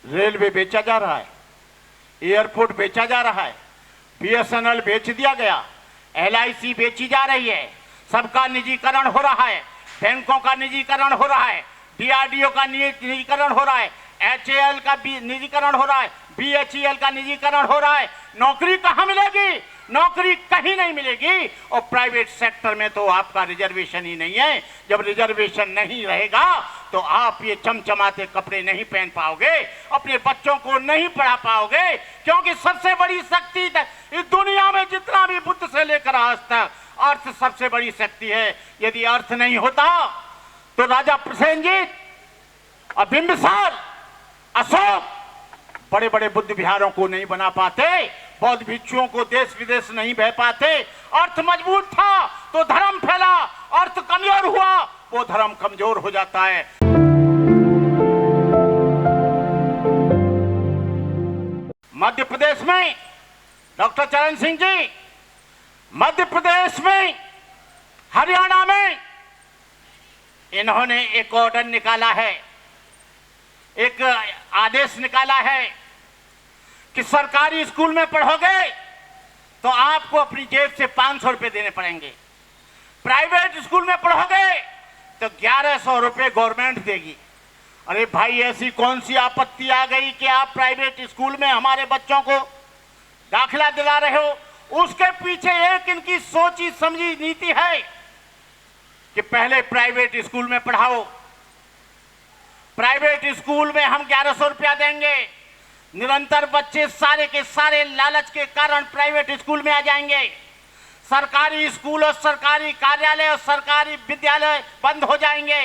Railway बेचा जा रहा है, एयरपोर्ट बेचा जा रहा है, बीएसएनएल बेच दिया गया, एलआईसी बेची जा रही है, सबका निजीकरण हो रहा है, बैंकों का निजीकरण हो रहा है, डीआरडीओ का निजीकरण हो रहा है, एचएएल का निजीकरण हो रहा है, बीएचईएल का निजीकरण हो रहा है। नौकरी कहाँ मिलेगी? नौकरी कहीं नहीं मिलेगी। और प्राइवेट सेक्टर में तो आपका रिजर्वेशन ही नहीं है। जब रिजर्वेशन नहीं रहेगा तो आप ये चमचमाते कपड़े नहीं पहन पाओगे, अपने बच्चों को नहीं पढ़ा पाओगे, क्योंकि सबसे बड़ी शक्ति इस दुनिया में जितना भी बुद्ध से लेकर आज तक अर्थ सबसे बड़ी शक्ति है। यदि अर्थ नहीं होता तो राजा प्रसेनजीत और बिंबिसार, अशोक बड़े बड़े बुद्ध विहारों को नहीं बना पाते, बौद्ध भिक्षुओं को देश विदेश नहीं बह पाते। अर्थ मजबूत था तो धर्म फैला, अर्थ कमजोर हुआ वो धर्म कमजोर हो जाता है। मध्य प्रदेश में डॉक्टर चरण सिंह जी, मध्य प्रदेश में, हरियाणा में इन्होंने एक ऑर्डर निकाला है, एक आदेश निकाला है कि सरकारी स्कूल में पढ़ोगे तो आपको अपनी जेब से 500 रुपए देने पड़ेंगे, प्राइवेट स्कूल में पढ़ोगे तो 1100 रुपए गवर्नमेंट देगी। अरे भाई, ऐसी कौन सी आपत्ति आ गई कि आप प्राइवेट स्कूल में हमारे बच्चों को दाखिला दिला रहे हो? उसके पीछे एक इनकी सोची समझी नीति है कि पहले प्राइवेट स्कूल में पढ़ाओ, प्राइवेट स्कूल में हम 1100 रुपया देंगे, निरंतर बच्चे सारे के सारे लालच के कारण प्राइवेट स्कूल में आ जाएंगे, सरकारी स्कूल और सरकारी कार्यालय और सरकारी विद्यालय बंद हो जाएंगे।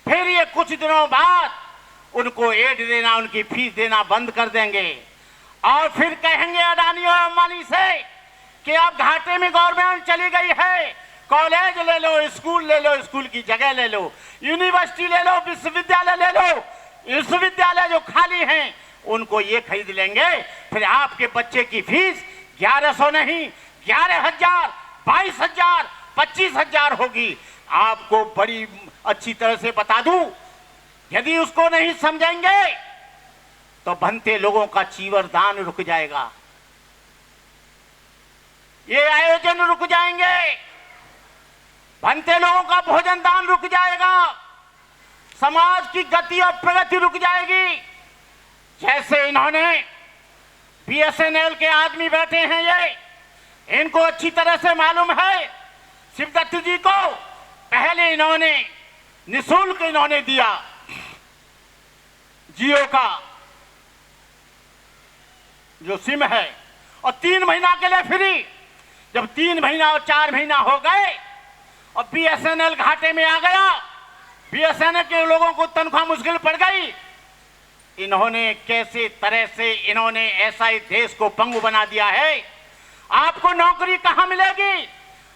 फिर ये कुछ दिनों बाद उनको एड देना, उनकी फीस देना बंद कर देंगे और फिर कहेंगे अडानी और अंबानी से कि अब घाटे में गवर्नमेंट चली गई है, कॉलेज ले लो, स्कूल ले लो, स्कूल की जगह ले लो, यूनिवर्सिटी ले लो, विश्वविद्यालय ले लो, विश्वविद्यालय जो खाली हैं उनको ये खरीद लेंगे। फिर आपके बच्चे की फीस 1100 नहीं, 11,000, 22,000, 25,000 होगी। आपको बड़ी अच्छी तरह से बता दूं, यदि उसको नहीं समझेंगे तो बनते लोगों का चीवर दान रुक जाएगा, ये आयोजन रुक जाएंगे, बनते लोगों का भोजन दान रुक जाएगा, समाज की गति और प्रगति रुक जाएगी। जैसे इन्होंने बीएसएनएल के आदमी बैठे हैं, ये इनको अच्छी तरह से मालूम है। शिवदत्त जी को पहले इन्होंने निःशुल्क इन्होंने दिया जियो का जो सिम है, और 3 महीना के लिए फ्री। जब 3 महीना और 4 महीना हो गए और बीएसएनएल घाटे में आ गया, बीएसएनएल के लोगों को तनख्वाह मुश्किल पड़ गई, इन्होंने कैसे तरह से इन्होंने ऐसा ही देश को पंगु बना दिया है। आपको नौकरी कहां मिलेगी?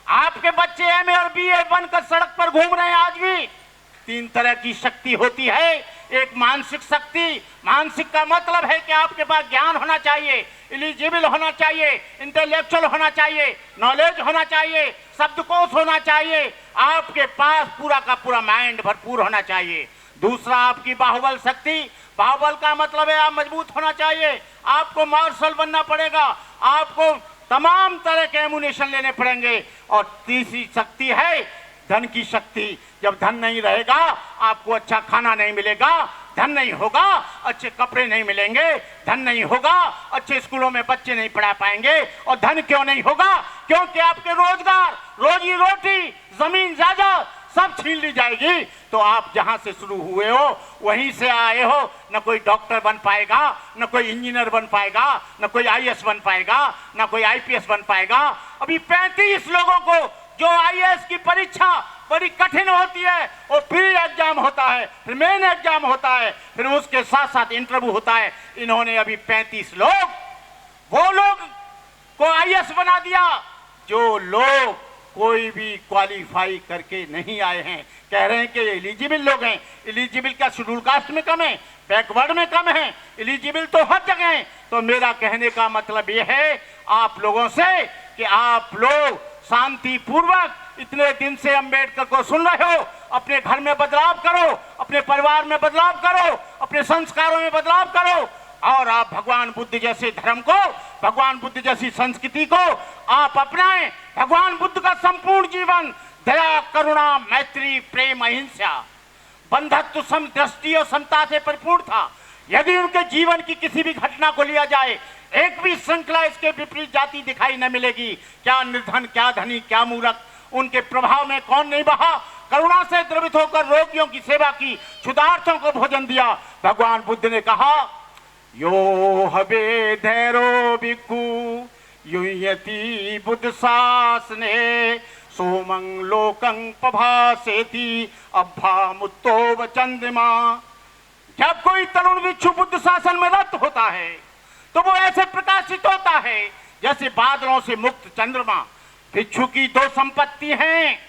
आपके बच्चे एमए और बीए बनकर सड़क पर घूम रहे हैं आज भी। 3 तरह की शक्ति होती है। एक मानसिक शक्ति, मानसिक का मतलब है कि आपके पास ज्ञान होना चाहिए, एलिजिबल होना चाहिए, इंटेलेक्चुअल होना चाहिए, नॉलेज होना चाहिए, शब्दकोश होना चाहिए, आपके पास पूरा का पूरा माइंड भरपूर होना चाहिए। दूसरा आपकी बाहुबल शक्ति, बाहुबल का मतलब है आप मजबूत होना चाहिए, आपको मार्शल बनना पड़ेगा, आपको तमाम तरह के एमुनेशन लेने पड़ेंगे। और तीसरी शक्ति है धन की शक्ति। जब धन नहीं रहेगा आपको अच्छा खाना नहीं मिलेगा, धन नहीं होगा अच्छे कपड़े नहीं मिलेंगे, धन नहीं होगा अच्छे स्कूलों में बच्चे नहीं पढ़ा पाएंगे। और धन क्यों नहीं होगा? क्योंकि आपके रोजगार, रोजी रोटी, जमीन जायदाद सब छीन ली जाएगी। तो आप जहां से शुरू हुए हो वहीं से आए हो, न कोई डॉक्टर बन पाएगा, न कोई इंजीनियर बन पाएगा, न कोई आईएएस बन पाएगा, न कोई आईपीएस बन पाएगा। अभी 35 लोगों को जो आईएएस की परीक्षा बड़ी कठिन होती है, वो प्री एग्जाम होता है, फिर मेन एग्जाम होता है, फिर उसके साथ साथ इंटरव्यू होता है। इन्होंने अभी 35 लोग, वो लोग को आईएएस बना दिया जो लोग कोई भी क्वालिफाई करके नहीं आए हैं। कह रहे हैं कि एलिजिबल लोग हैं। एलिजिबल क्या शेड्यूल कास्ट में कम है, बैकवर्ड में कम है? एलिजिबल तो हर जगह है। तो मेरा कहने का मतलब यह है आप लोगों से कि आप लोग शांति पूर्वक इतने दिन से अंबेडकर को सुन रहे हो, अपने घर में बदलाव करो, अपने परिवार में बदलाव करो, अपने संस्कारों में बदलाव करो और आप भगवान बुद्ध जैसे धर्म को, भगवान बुद्ध जैसी संस्कृति को आप अपनाएं। भगवान बुद्ध का संपूर्ण जीवन दया, करुणा, मैत्री, प्रेम, अहिंसा, बंधुत्व, समदृष्टि और समता से परिपूर्ण था। यदि उनके जीवन की किसी भी घटना को लिया जाए, एक भी श्रृंखला इसके विपरीत जाति दिखाई न मिलेगी। क्या निर्धन, क्या धनी, क्या मूर्ख, उनके प्रभाव में कौन नहीं बहा। करुणा से द्रवित होकर रोगियों की सेवा की, क्षुधार्तों को भोजन दिया। भगवान बुद्ध ने कहा, यो हबे धैरो भिक्खु युयति बुद्ध शासने सोमं लोकं पभासेति अभा मुत्तो चंद्रमा। जब कोई तरुण भिक्षु बुद्ध शासन में रत होता है तो वो ऐसे प्रकाशित होता है जैसे बादलों से मुक्त चंद्रमा। भिक्षु की दो संपत्ति हैं,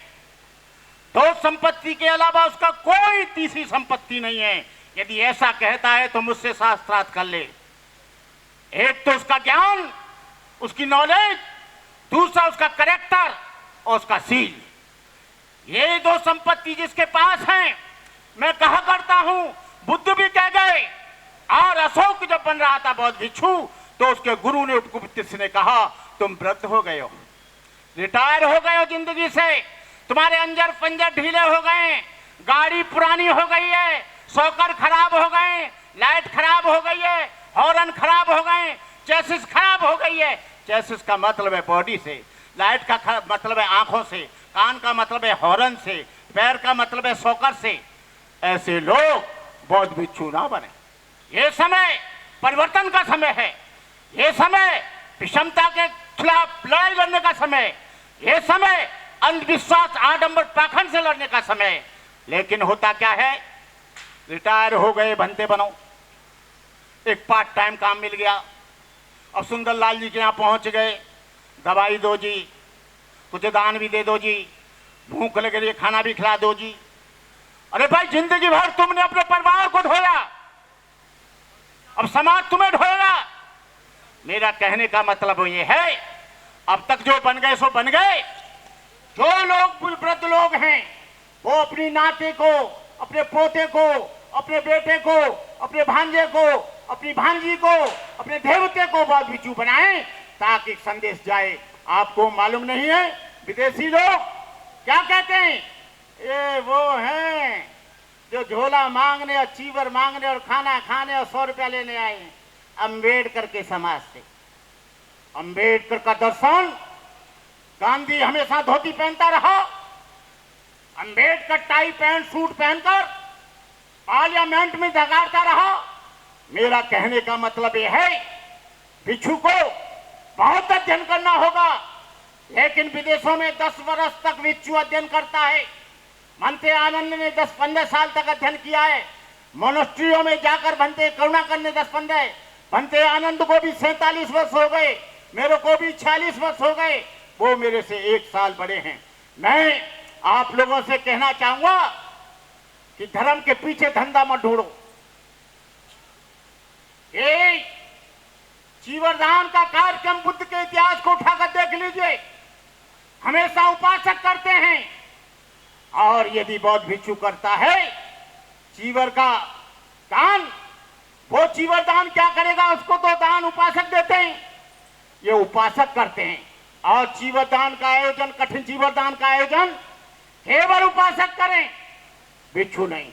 दो संपत्ति के अलावा उसका कोई तीसरी संपत्ति नहीं है। यदि ऐसा कहता है तो मुझसे शास्त्रार्थ कर ले। एक तो उसका ज्ञान, उसकी नॉलेज, दूसरा उसका कैरेक्टर और उसका सील। ये दो संपत्ति जिसके पास हैं, मैं कहा करता हूं, बुद्ध भी कह गए। और अशोक जब बन रहा था बौद्ध भिक्षु तो उसके गुरु ने, उपकुप्त ने कहा, तुम वृद्ध हो गए हो, रिटायर हो गए हो जिंदगी से, तुम्हारे अंजर पंजर ढीले हो गए, गाड़ी पुरानी हो गई है, शॉकर खराब हो गए, लाइट खराब हो गई है, हॉर्न खराब हो गए, चेसिस खराब हो गई है। चेसिस का मतलब है बॉडी से, लाइट का मतलब है आंखों से, कान का मतलब है हॉर्न से, पैर का मतलब है शॉकर से। ऐसे लोग बौद्ध भिक्षु ना बने। ये समय परिवर्तन का समय है, ये समय विषमता के खिलाफ लड़ाई लड़ने का समय, ये समय अंधविश्वास, आडंबर, पाखंड से लड़ने का समय। लेकिन होता क्या है, रिटायर हो गए, भंते बनो, एक पार्ट टाइम काम मिल गया। अब सुंदर लाल जी के यहाँ पहुंच गए, दवाई दो जी, कुछ दान भी दे दो जी, भूख लग रही है खाना भी खिला दो जी। अरे भाई, जिंदगी भर तुमने अपने परिवार को ढोया, अब समाज तुम्हें ढोएगा। मेरा कहने का मतलब ये है, अब तक जो बन गए सो बन गए। जो लोग वृद्ध लोग हैं वो अपनी नाते को, अपने पोते को, अपने बेटे को, अपने भांजे को, अपनी भांजी को, अपने देवते को बौद्ध भिक्षु बनाएं ताकि संदेश जाए। आपको मालूम नहीं है, विदेशी लोग क्या कहते हैं, ये वो हैं जो झोला मांगने और चीवर मांगने और खाना खाने और 100 रुपया लेने आए हैं। अंबेडकर के समाज से, अंबेडकर का दर्शन, गांधी हमेशा धोती पहनता रहा, अंबेडकर टाई पैंट सूट पहनकर पार्लियामेंट में धगाड़ता रहा। मेरा कहने का मतलब यह है, भिक्षु को बहुत अध्ययन करना होगा, लेकिन विदेशों में 10 वर्ष तक भिक्षु अध्ययन करता है। भंते आनंद ने 10-15 साल तक अध्ययन किया है। मोनेस्ट्रियों में जाकर भंते करुणाकर ने 10-15, भंते आनंद को भी 47 वर्ष हो गए, मेरे को भी 46 वर्ष हो गए, वो मेरे से 1 साल बड़े हैं। मैं आप लोगों से कहना चाहूंगा कि धर्म के पीछे धंधा मत ढूंढो। ये चीवरदान का कार्यक्रम बुद्ध के इतिहास को उठाकर देख लीजिए, हमेशा उपासक करते हैं। और यदि बौद्ध भिक्षु करता है चीवर का दान, वो चीवर दान क्या करेगा, उसको तो दान उपासक देते हैं, ये उपासक करते हैं। और चीवर दान का आयोजन, कठिन चीवर दान का आयोजन केवल उपासक करें, भिक्षु नहीं।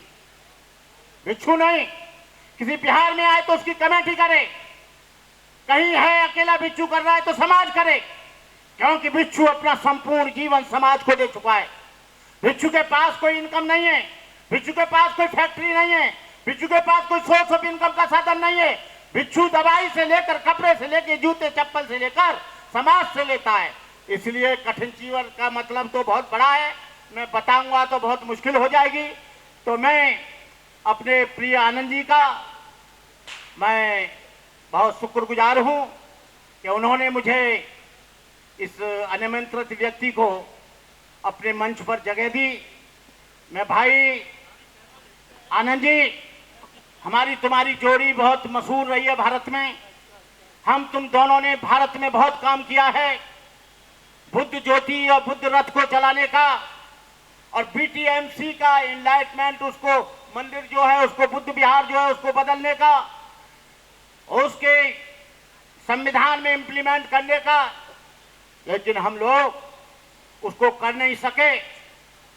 भिक्षु नहीं, किसी बिहार में आए तो उसकी कमेटी करे, कहीं है अकेला भिक्षु कर रहा है तो समाज करे, क्योंकि भिक्षु अपना संपूर्ण जीवन समाज को दे चुका है। भिक्षु के पास कोई इनकम नहीं है, भिक्षु के पास कोई फैक्ट्री नहीं है, भिक्षु के पास कोई सोर्स ऑफ इनकम का साधन नहीं है। भिक्षु दवाई से लेकर, कपड़े से लेकर, जूते चप्पल से लेकर समाज से लेता है। इसलिए कठिन चीवर का मतलब तो बहुत बड़ा है, मैं बताऊंगा तो बहुत मुश्किल हो जाएगी। तो मैं अपने प्रिय आनंद जी का मैं बहुत शुक्रगुजार हूं कि उन्होंने मुझे इस अनिमंत्रित व्यक्ति को अपने मंच पर जगह दी। मैं भाई आनंद जी, हमारी तुम्हारी जोड़ी बहुत मशहूर रही है भारत में। हम तुम दोनों ने भारत में बहुत काम किया है, बुद्ध ज्योति और बुद्ध रथ को चलाने का। और बीटीएमसी का एनलाइटमेंट, उसको मंदिर जो है उसको बुद्ध विहार जो है उसको बदलने का, उसके संविधान में इंप्लीमेंट करने का, लेकिन हम लोग उसको कर नहीं सके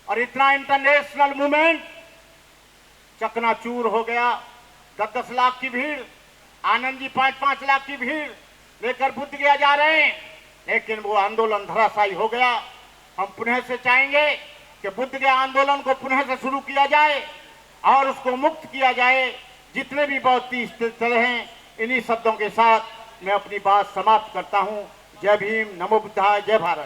और इतना इंटरनेशनल मूवमेंट चकनाचूर हो गया। 10-10 लाख की भीड़, आनंद जी 5-5 लाख की भीड़ लेकर बुद्ध गया जा रहे हैं, लेकिन वो आंदोलन धराशायी हो गया। हम पुनः से चाहेंगे कि बुद्ध के आंदोलन को पुनः से शुरू किया जाए और उसको मुक्त किया जाए। जितने भी बौद्ध स्थल हैं, इन्हीं शब्दों के साथ मैं अपनी बात समाप्त करता हूं। जय भीम, नमो बुद्धाय, जय भारत।